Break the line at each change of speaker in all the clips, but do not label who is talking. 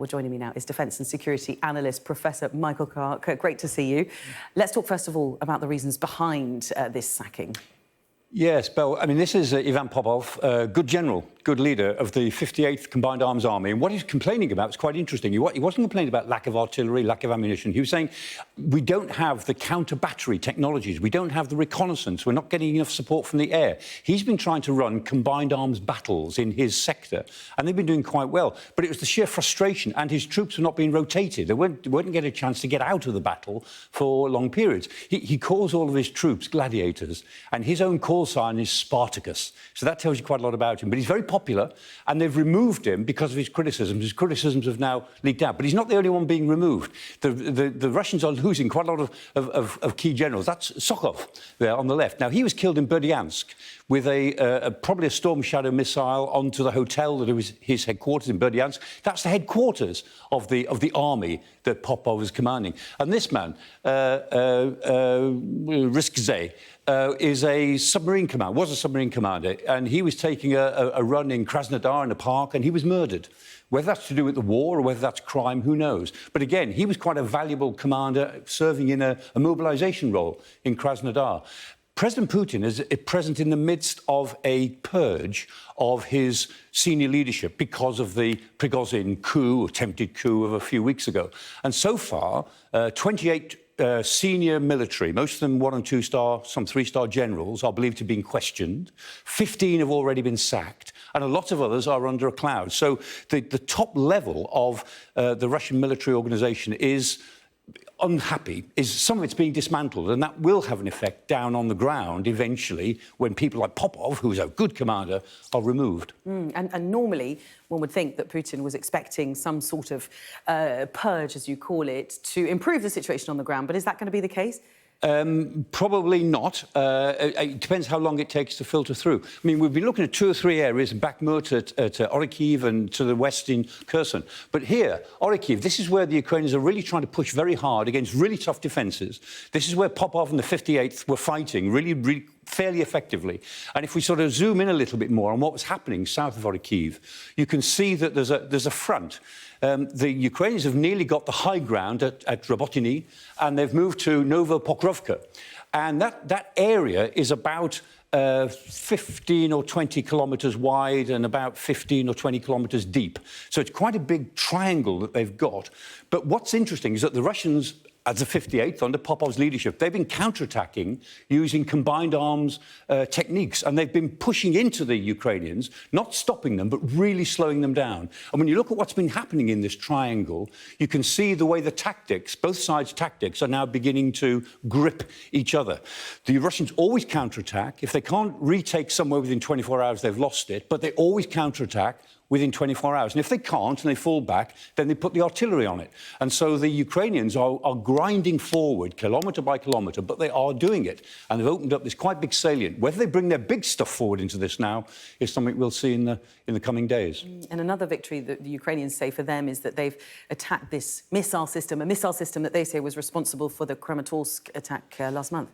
Joining me now is Defence and Security Analyst Professor Michael Clarke. Great to see you. Let's talk first of all about the reasons behind this sacking.
Yes, Bill. I mean, this is Ivan Popov, good general, good leader of the 58th Combined Arms Army. And what he's complaining about is quite interesting. He wasn't complaining about lack of artillery, lack of ammunition. He was saying we don't have the counter-battery technologies. We don't have the reconnaissance. We're not getting enough support from the air. He's been trying to run combined arms battles in his sector, and they've been doing quite well. But it was the sheer frustration, and his troops were not being rotated. They weren't getting a chance to get out of the battle for long periods. He calls all of his troops gladiators, and his own call sign is Spartacus. So that tells you quite a lot about him. But he's very popular, and they've removed him because of his criticisms. His criticisms have now leaked out. But he's not the only one being removed. The Russians are losing quite a lot of key generals. That's Sokov there on the left. Now, he was killed in Berdyansk with probably a Storm Shadow missile onto the hotel that was his headquarters in Berdyansk. That's the headquarters of the army that Popov was commanding. And this man, Zaporizhzhia, is a submarine commander, was a submarine commander, and he was taking a run in Krasnodar in a park, and he was murdered. Whether that's to do with the war or whether that's crime, who knows? But again, he was quite a valuable commander serving in a mobilization role in Krasnodar. President Putin is present in the midst of a purge of his senior leadership because of the Prigozhin coup, attempted coup of a few weeks ago. And so far, 28 senior military, most of them 1- and 2-star, some 3-star generals, are believed to have been questioned. 15 have already been sacked, and a lot of others are under a cloud. So the top level of the Russian military organisation is unhappy, some of it's being dismantled, and that will have an effect down on the ground eventually when people like Popov, who's a good commander, are removed.
And normally one would think that Putin was expecting some sort of purge, as you call it, to improve the situation on the ground, but is that going to be the case?
Probably not. It depends how long it takes to filter through. I mean, we've been looking at 2 or 3 areas, Bakhmut, at Orikhiv and to the west in Kherson. But here, Orikhiv, this is where the Ukrainians are really trying to push very hard against really tough defences. This is where Popov and the 58th were fighting really fairly effectively. And if we sort of zoom in a little bit more on what was happening south of Orikhiv, you can see that there's a front. The Ukrainians have nearly got the high ground at Robotyny, and they've moved to Novopokrovka. And that area is about 15 or 20 kilometres wide and about 15 or 20 kilometres deep. So it's quite a big triangle that they've got. But what's interesting is that the Russians, as the 58th, under Popov's leadership, they've been counterattacking using combined arms techniques, and they've been pushing into the Ukrainians, not stopping them, but really slowing them down. And when you look at what's been happening in this triangle, you can see the way the tactics, both sides' tactics, are now beginning to grip each other. The Russians always counterattack. If they can't retake somewhere within 24 hours, they've lost it, but they always counterattack within 24 hours. And if they can't and they fall back, then they put the artillery on it. And so the Ukrainians are grinding forward kilometre by kilometre, but they are doing it. And they've opened up this quite big salient. Whether they bring their big stuff forward into this now is something we'll see in the coming days.
And another victory that the Ukrainians say for them is that they've attacked this missile system, a missile system that they say was responsible for the Kramatorsk attack last month.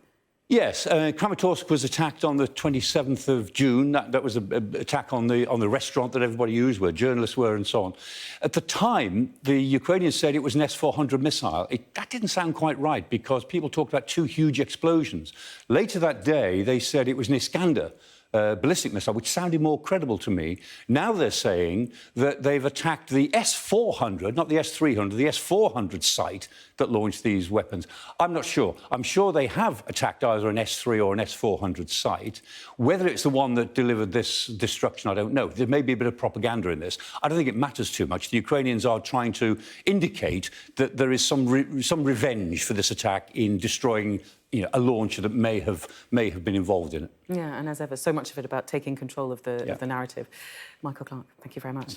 Yes, Kramatorsk was attacked on the 27th of June. That was an attack on the restaurant that everybody used, where journalists were and so on. At the time, the Ukrainians said it was an S-400 missile. That didn't sound quite right because people talked about 2 huge explosions. Later that day, they said it was an Iskander ballistic missile, which sounded more credible to me. Now they're saying that they've attacked the S-400, not the S-300, the S-400 site that launched these weapons. I'm not sure. I'm sure they have attacked either an S-3 or an S-400 site. Whether it's the one that delivered this destruction, I don't know. There may be a bit of propaganda in this. I don't think it matters too much. The Ukrainians are trying to indicate that there is some revenge for this attack in destroying a launcher that may have been involved in it.
Yeah, and as ever, so much of it about taking control of the narrative. Michael Clarke, thank you very much.